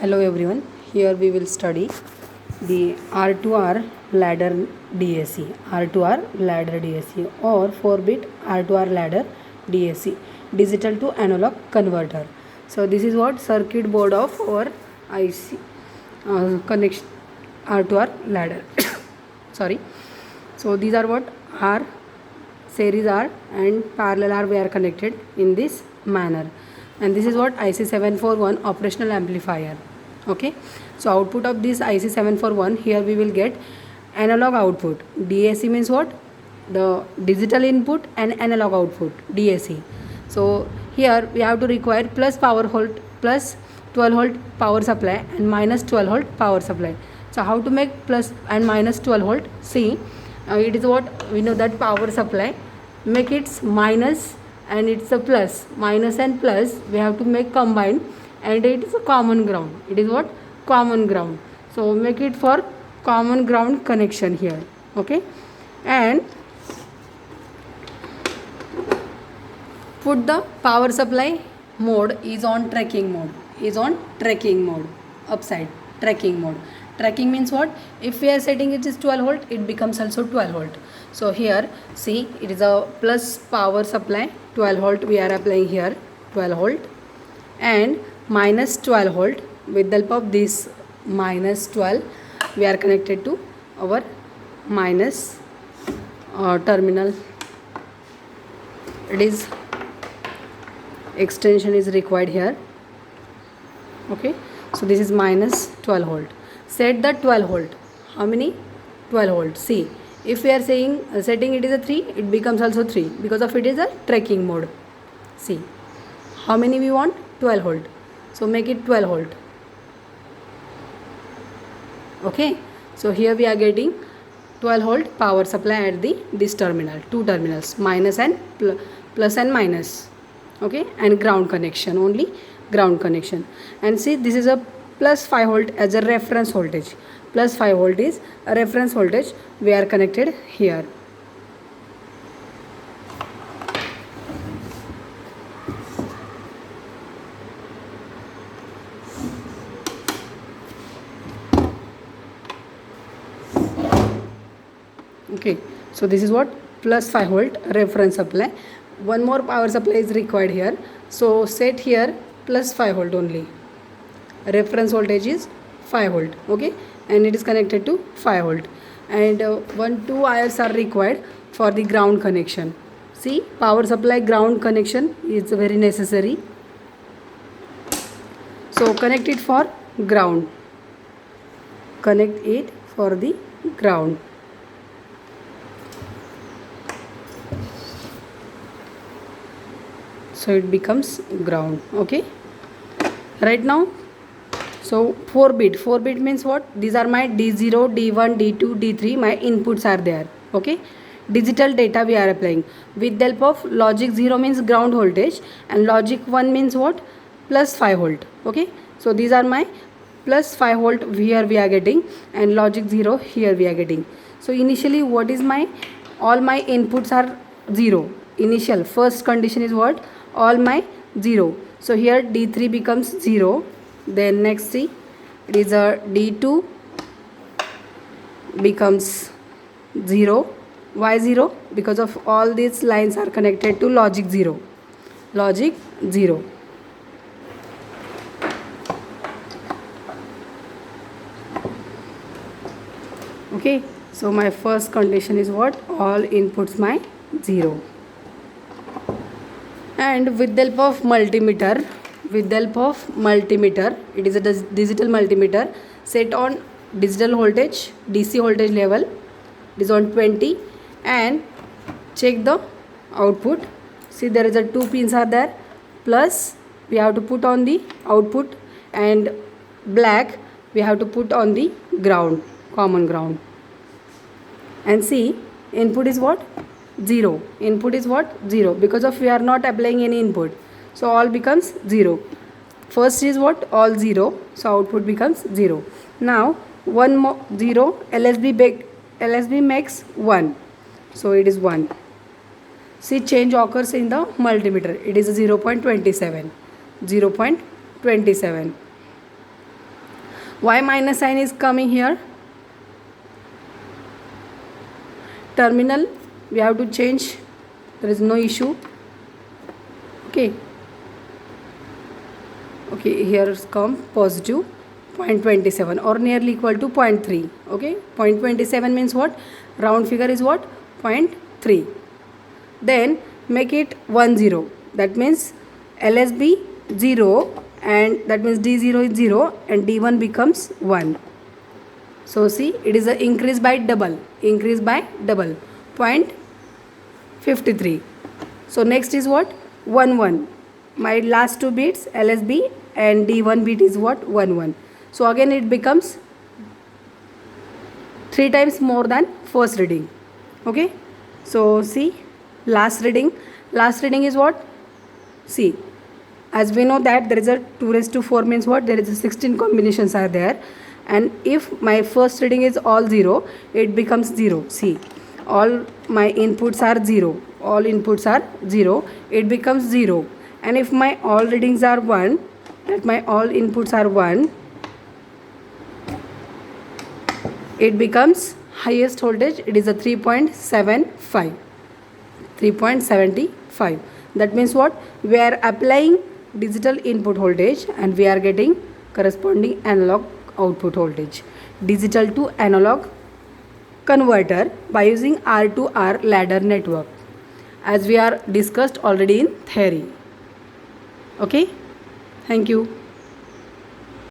Hello everyone, here we will study the R2R ladder DAC, R2R ladder DAC or 4-bit R2R ladder DAC, digital to analog converter. So this is what circuit board of our IC connection R2R ladder. Sorry. So these are what R, series R and parallel R we are connected in this manner. And this is what IC741 operational amplifier. Okay, so output of this IC741, here we will get analog output. DAC means what? The digital input and analog output, DAC. So here we have to require plus power volt, plus 12 volt power supply and minus 12 volt power supply. So how to make plus and minus 12 volt? See, it is what we know, that power supply, make its minus and it's a plus, minus and plus we have to make combined, and it is a common ground. It is what? Common ground. So make it for common ground connection here. Okay, and put the power supply mode is on tracking mode, upside tracking mode. Tracking means what? If we are setting it is 12 volt, it becomes also 12 volt. So here see, it is a plus power supply, 12 volt we are applying here, 12 volt, and minus 12 volt. With the help of this minus 12 we are connected to our minus terminal. It is extension is required here. Okay, so this is minus 12 volt. Set the 12 volt. How many? 12 volt. See, if we are saying setting it is a 3, it becomes also 3 because of it is a tracking mode. See, how many we want? 12 volt. So make it 12 volt. Okay, so here we are getting 12 volt power supply at this terminal, two terminals, minus and plus and minus. Okay, and ground connection, only ground connection. And see, this is a plus 5 volt as a reference voltage. Plus 5 volt is a reference voltage we are connected here. Okay, so this is what? Plus 5 volt reference supply. One more power supply is required here, so set here plus 5 volt only. Reference voltage is 5 volt. Okay, and it is connected to 5 volt, and 2 wires are required for the ground connection. See, power supply ground connection is very necessary, so connect it for ground, connect it for the ground. So it becomes ground. Okay, right now, so 4-bit means what? These are my D0, D1, D2, D3, my inputs are there. Okay, digital data we are applying with the help of logic 0 means ground voltage, and logic 1 means what? Plus 5 volt. Okay, so these are my plus 5 volt here we are getting, and logic 0 here we are getting. So initially what is my, all my inputs are 0. Initial first condition is what? All my 0. So here D3 becomes 0. Then next see, it is a D2 becomes 0. Why 0? Because of all these lines are connected to logic 0. Logic 0. Okay, so my first condition is what? All inputs my 0. And with the help of multimeter, it is a digital multimeter, set on digital voltage, DC voltage level, it is on 20, and check the output. See, there is a 2 pins are there, plus we have to put on the output, and black we have to put on the ground, common ground. And see, input is what? 0. Input is what? 0, because of we are not applying any input, so all becomes 0. First is what? All 0, so output becomes 0. Now one more 0, LSB makes 1, so it is 1. See, change occurs in the multimeter. It is 0.27. Why minus sign is coming here? Terminal we have to change, there is no issue. Okay, here is come positive 0.27 or nearly equal to 0.3. Okay, 0.27 means what? Round figure is what? 0.3. Then make it 10. That means LSB 0, and that means D0 is 0 and D1 becomes 1. So see, it is a increase by double, 0.53. So next is what? 1. My last two bits LSB and D1 bit is what? 1. So again it becomes 3 times more than first reading. Okay, so see, last reading is what? See, as we know that there is a 2⁴ means what? There is a 16 combinations are there, and if my first reading is all 0, it becomes 0. See, all my inputs are 0, it becomes 0. And if my all readings are 1, that my all inputs are 1, it becomes highest voltage, it is a 3.75. That means what? We are applying digital input voltage and we are getting corresponding analog output voltage. Digital to analog converter by using R to R ladder network, as we are discussed already in theory. Okay, thank you.